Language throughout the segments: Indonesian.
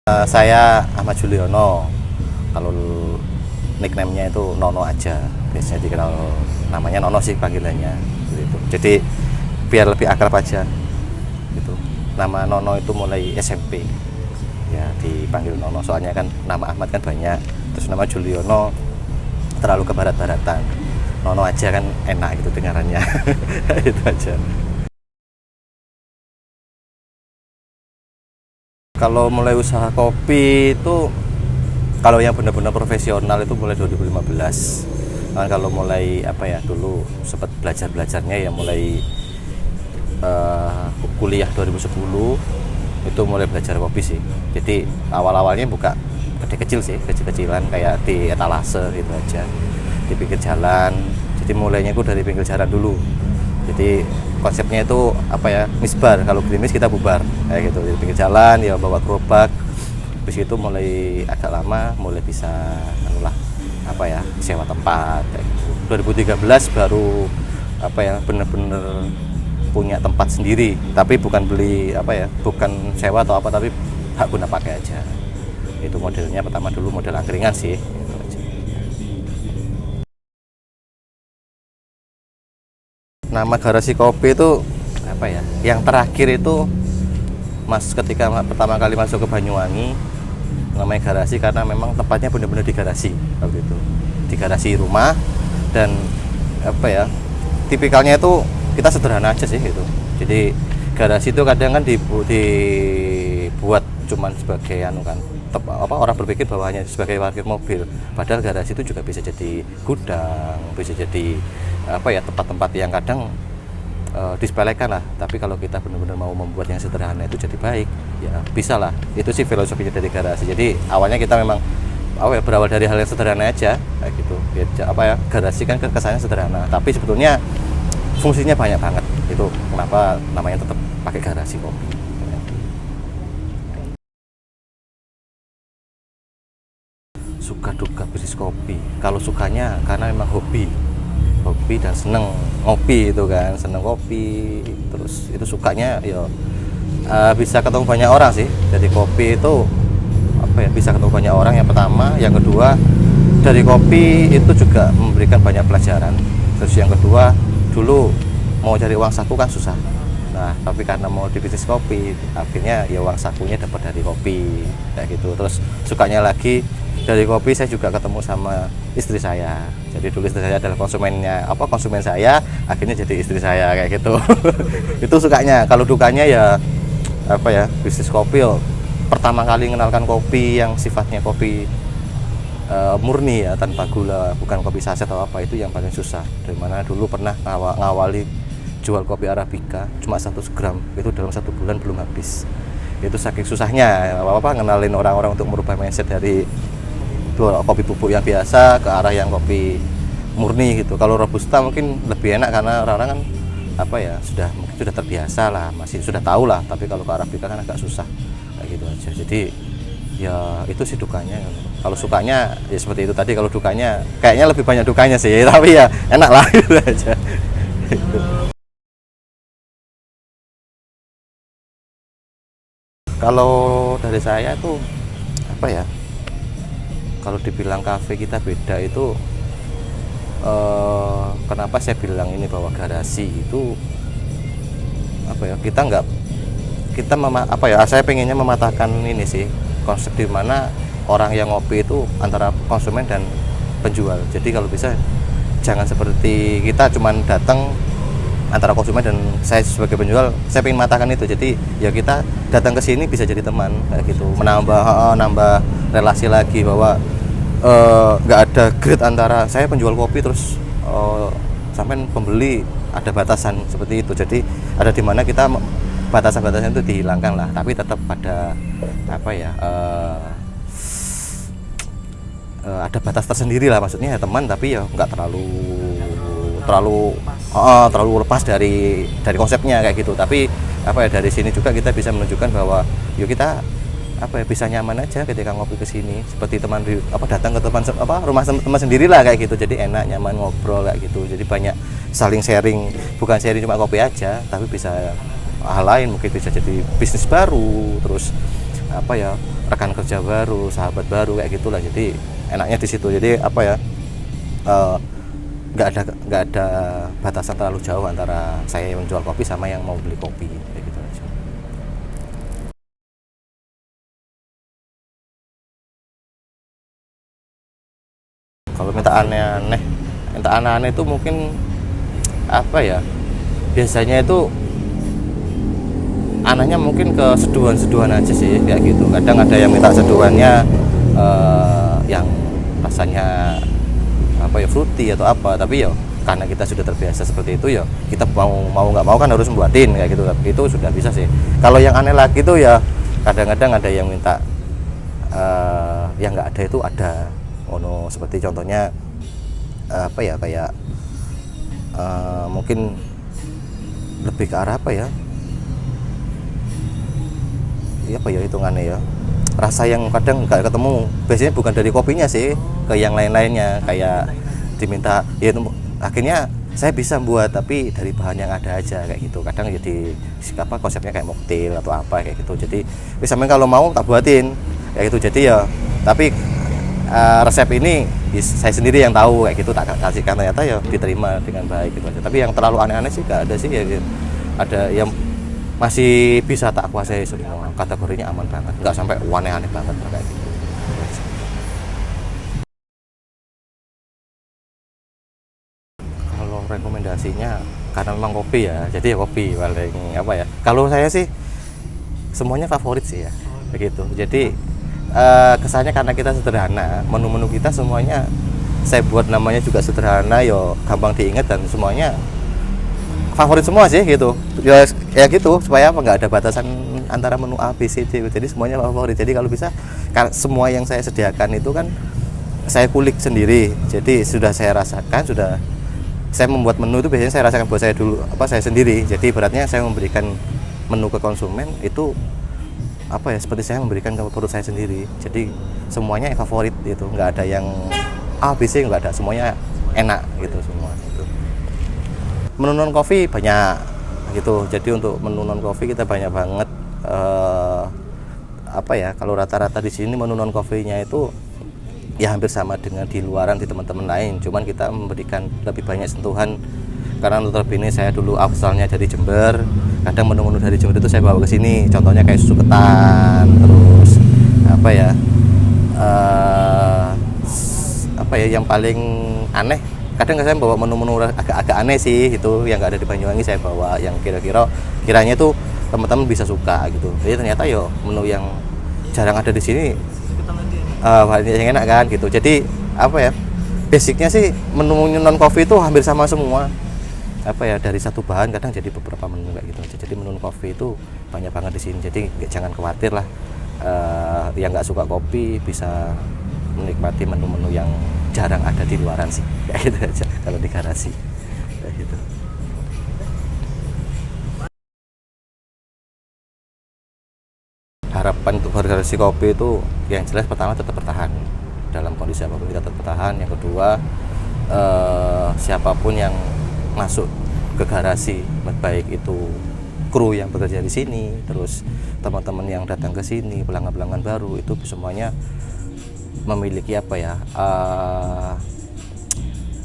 Saya Ahmad Juliono. Kalau nickname-nya itu Nono aja. Biasanya dikenal namanya Nono sih panggilannya. Gitu. Jadi biar lebih akrab aja. Gitu. Nama Nono itu mulai SMP. Ya dipanggil Nono. Soalnya kan nama Ahmad kan banyak. Terus nama Juliono terlalu ke barat-baratan. Nono aja kan enak gitu dengarannya. Itu aja. Kalau mulai usaha kopi itu, kalau yang benar-benar profesional itu mulai 2015. Nah, kalau mulai dulu sempat belajarnya ya mulai kuliah 2010 itu mulai belajar kopi sih. Jadi awal-awalnya buka kedai kecil sih, kecil-kecilan kayak di etalase gitu aja, di pinggir jalan. Jadi mulainya itu dari pinggir jalan dulu. Jadi konsepnya itu misbar, kalau gerimis kita bubar kayak gitu, di pinggir jalan ya bawa gerobak. Habis itu mulai agak lama mulai bisa sewa tempat kayak gitu. 2013 baru bener-bener punya tempat sendiri, tapi bukan beli bukan sewa atau apa, tapi hak guna pakai aja. Itu modelnya pertama dulu model angkringan sih gitu aja. Nama garasi kopi itu yang terakhir itu ketika pertama kali masuk ke Banyuwangi, namanya garasi karena memang tempatnya benar-benar di garasi waktu itu, di garasi rumah. Dan tipikalnya itu kita sederhana aja sih gitu. Jadi garasi itu kadang kan dibuat cuman sebagai orang berpikir bahwa hanya sebagai parkir mobil, padahal garasi itu juga bisa jadi gudang, bisa jadi tempat-tempat yang kadang disepelekan lah. Tapi kalau kita benar-benar mau membuat yang sederhana itu jadi baik, ya bisa lah. Itu sih filosofinya dari garasi. Jadi awalnya kita memang berawal dari hal yang sederhana aja kayak gitu. Garasi kan kesannya sederhana, tapi sebetulnya fungsinya banyak banget. Itu kenapa namanya tetap pakai garasi kopi. Suka duka bisnis kopi. Kalau sukanya karena memang hobi dan seneng ngopi itu kan, seneng kopi. Terus itu sukanya bisa ketemu banyak orang sih. Jadi kopi itu bisa ketemu banyak orang, yang pertama. Yang kedua, dari kopi itu juga memberikan banyak pelajaran. Terus yang kedua, dulu mau cari uang saku kan susah. Nah, tapi karena mau di bisnis kopi, akhirnya ya uang sakunya dapat dari kopi kayak gitu. Terus sukanya lagi dari kopi, saya juga ketemu sama istri saya. Jadi dulu istri saya adalah konsumen saya, akhirnya jadi istri saya kayak gitu. Itu sukanya. Kalau dukanya ya bisnis kopi pertama kali mengenalkan kopi yang sifatnya kopi murni ya, tanpa gula, bukan kopi saset atau apa, itu yang paling susah. Dari mana dulu pernah ngawali jual kopi Arabica cuma 100 gram, itu dalam 1 bulan belum habis. Itu saking susahnya ngenalin orang-orang untuk merubah mindset dari kopi bubuk yang biasa ke arah yang kopi murni gitu. Kalau robusta mungkin lebih enak karena orang-orang kan sudah terbiasa lah, masih sudah tahu lah. Tapi kalau ke Arabica kan agak susah kayak gitu aja. Jadi ya itu sih dukanya. Kalau sukanya ya seperti itu tadi. Kalau dukanya kayaknya lebih banyak dukanya sih, tapi ya enak lah gitu aja. Kalau dari saya tuh kalau dibilang kafe kita beda itu, kenapa saya bilang ini bahwa garasi itu saya pengennya mematahkan ini sih, konsep di mana orang yang ngopi itu antara konsumen dan penjual. Jadi kalau bisa jangan seperti kita cuman datang antara konsumen dan saya sebagai penjual. Saya pengen matahkan itu. Jadi ya kita datang ke sini bisa jadi teman kayak gitu, nambah relasi lagi, bahwa nggak ada grade antara saya penjual kopi terus sampai pembeli, ada batasan seperti itu. Jadi ada di mana kita batasan-batasan itu dihilangkan lah, tapi tetap pada ada batas tersendiri lah, maksudnya ya teman, tapi ya nggak terlalu lepas dari konsepnya kayak gitu. Tapi dari sini juga kita bisa menunjukkan bahwa yuk kita bisa nyaman aja ketika ngopi ke sini, seperti datang ke rumah teman sendiri lah kayak gitu. Jadi enak, nyaman ngobrol kayak gitu. Jadi banyak saling sharing, bukan sharing cuma kopi aja, tapi bisa hal lain, mungkin bisa jadi bisnis baru, terus apa ya, rekan kerja baru, sahabat baru kayak gitulah. Jadi enaknya di situ. Jadi apa ya, eh, nggak ada batasan terlalu jauh antara saya yang menjual kopi sama yang mau beli kopi kayak gitu aja. Kalau minta aneh-aneh itu mungkin apa ya, biasanya itu anehnya mungkin ke seduhan-seduhan aja sih kayak gitu. Kadang ada yang minta seduhannya yang rasanya apa ya, fruity atau apa, tapi ya karena kita sudah terbiasa seperti itu, ya kita mau nggak mau kan harus membuatin kayak gitu. Tapi itu sudah bisa sih. Kalau yang aneh lagi itu ya kadang-kadang ada yang minta yang nggak ada itu ada. Ono seperti contohnya apa ya, kayak mungkin lebih ke arah apa ya, iya apa ya hitungannya ya, rasa yang kadang nggak ketemu, biasanya bukan dari kopinya sih, ke yang lain-lainnya, kayak diminta ya itu, akhirnya saya bisa buat tapi dari bahan yang ada aja kayak gitu. Kadang jadi apa, konsepnya kayak mocktail atau apa kayak gitu. Jadi misalnya kalau mau tak buatin kayak gitu. Jadi ya tapi resep ini saya sendiri yang tahu kayak gitu, tak kasihkan, ternyata ya diterima dengan baik gitu aja. Tapi yang terlalu aneh-aneh sih nggak ada sih ya. Ada yang masih bisa tak kuasai semua, kategorinya aman banget, nggak sampai aneh-aneh banget kayak gitu. Kalau rekomendasinya karena memang kopi ya, jadi ya kopi paling apa ya. Kalau saya sih semuanya favorit sih ya, begitu. Jadi kesannya karena kita sederhana, menu-menu kita semuanya saya buat namanya juga sederhana, yo gampang diingat dan semuanya favorit semua sih gitu. Ya gitu, supaya apa, nggak ada batasan antara menu A, B, C, D. Jadi semuanya favorit. Jadi kalau bisa semua yang saya sediakan itu kan saya kulik sendiri. Jadi sudah saya rasakan, sudah saya membuat menu itu biasanya saya rasakan buat saya dulu, apa saya sendiri. Jadi beratnya saya memberikan menu ke konsumen itu apa ya, seperti saya memberikan ke perut saya sendiri. Jadi semuanya favorit gitu, nggak ada yang A, B, C, nggak ada, semuanya enak gitu semua itu. Menu non coffee banyak gitu. Jadi untuk menu non coffee kita banyak banget, apa ya, kalau rata-rata di sini menu non coffee-nya itu ya hampir sama dengan di luaran, di teman-teman lain, cuman kita memberikan lebih banyak sentuhan. Karena notabene saya dulu asalnya dari Jember, kadang menu-menu dari Jember itu saya bawa ke sini, contohnya kayak susu ketan, terus apa ya, apa ya yang paling aneh, kadang saya bawa menu-menu agak aneh sih itu, yang nggak ada di Banyuwangi saya bawa, yang kiranya tuh teman-teman bisa suka gitu. Jadi ternyata yo menu yang jarang ada di sini banyak yang enak kan gitu. Jadi apa ya, basicnya sih menu non coffee itu hampir sama semua, apa ya, dari satu bahan kadang jadi beberapa menu kayak gitu aja. Jadi menu coffee itu banyak banget di sini. Jadi jangan khawatir lah, yang nggak suka kopi bisa menikmati menu-menu yang jarang ada di luaran sih, kayak gitu aja kalau di garasi kayak gitu. Harapan untuk garasi kopi itu yang jelas pertama tetap bertahan dalam kondisi apapun, kita tetap bertahan. Yang kedua, siapapun yang masuk ke garasi, baik itu kru yang bekerja di sini, terus teman-teman yang datang ke sini, pelanggan-pelanggan baru, itu semuanya memiliki apa ya,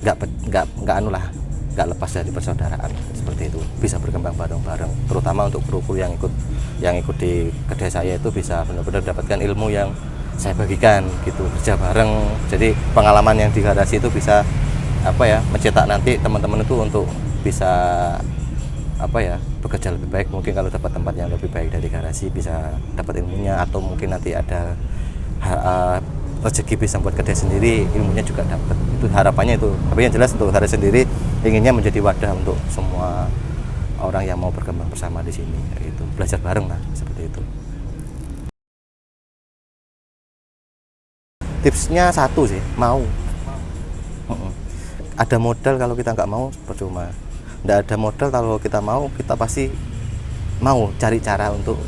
nggak lepas dari persaudaraan seperti itu, bisa berkembang bareng-bareng. Terutama untuk kru-kru yang ikut di kedai saya itu bisa benar-benar mendapatkan ilmu yang saya bagikan gitu, kerja bareng. Jadi pengalaman yang di garasi itu bisa apa ya, mencetak nanti teman-teman itu untuk bisa apa ya, bekerja lebih baik. Mungkin kalau dapat tempat yang lebih baik dari garasi bisa dapat ilmunya, atau mungkin nanti ada rezeki bisa buat kedai sendiri, ilmunya juga dapat. Itu harapannya itu. Tapi yang jelas untuk kedai sendiri inginnya menjadi wadah untuk semua orang yang mau berkembang bersama di sini, gitu. Belajar bareng lah seperti itu. Tipsnya satu sih, mau. Ada modal, kalau kita nggak mau percuma. Nggak ada modal, kalau kita mau, kita pasti mau cari cara untuk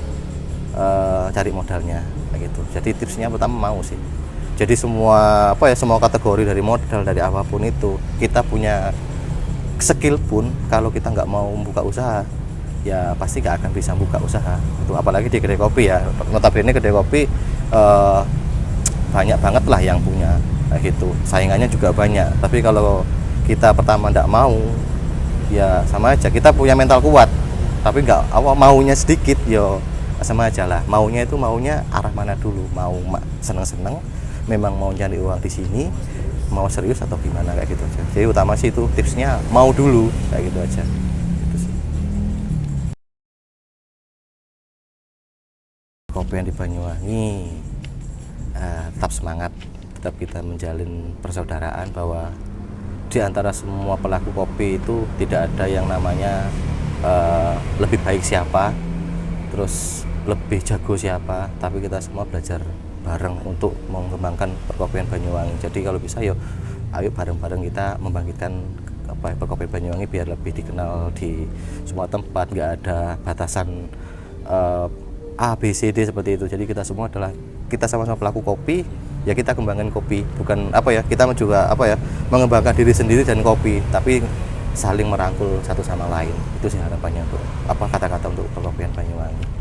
cari modalnya gitu. Jadi tipsnya pertama mau sih. Jadi semua apa ya, semua kategori dari modal, dari apapun itu, kita punya skill pun kalau kita nggak mau membuka usaha, ya pasti nggak akan bisa buka usaha itu, apalagi di kedai kopi ya. Notabene kedai kopi banyak banget lah yang punya kayak gitu, saingannya juga banyak. Tapi kalau kita pertama nggak mau, ya sama aja, kita punya mental kuat tapi nggak maunya sedikit, yo sama aja lah. Maunya itu maunya arah mana dulu, mau seneng-seneng memang mau cari uang di sini, mau serius atau gimana, kayak gitu aja. Jadi utama sih itu tipsnya mau dulu, kayak gitu aja. Gitu sih. Kopi yang di Banyuwangi, tetap semangat, tetap kita menjalin persaudaraan, bahwa di antara semua pelaku kopi itu tidak ada yang namanya lebih baik siapa, terus lebih jago siapa, tapi kita semua belajar bareng untuk mengembangkan perkopian Banyuwangi. Jadi kalau bisa ayo bareng-bareng kita membangkitkan perkopian Banyuwangi biar lebih dikenal di semua tempat, nggak ada batasan A, B, C, D seperti itu. Jadi kita semua adalah, kita sama-sama pelaku kopi, ya kita kembangkan kopi, bukan kita juga mengembangkan diri sendiri dan kopi, tapi saling merangkul satu sama lain. Itu sih harapannya untuk kata-kata untuk perkopian Banyuwangi.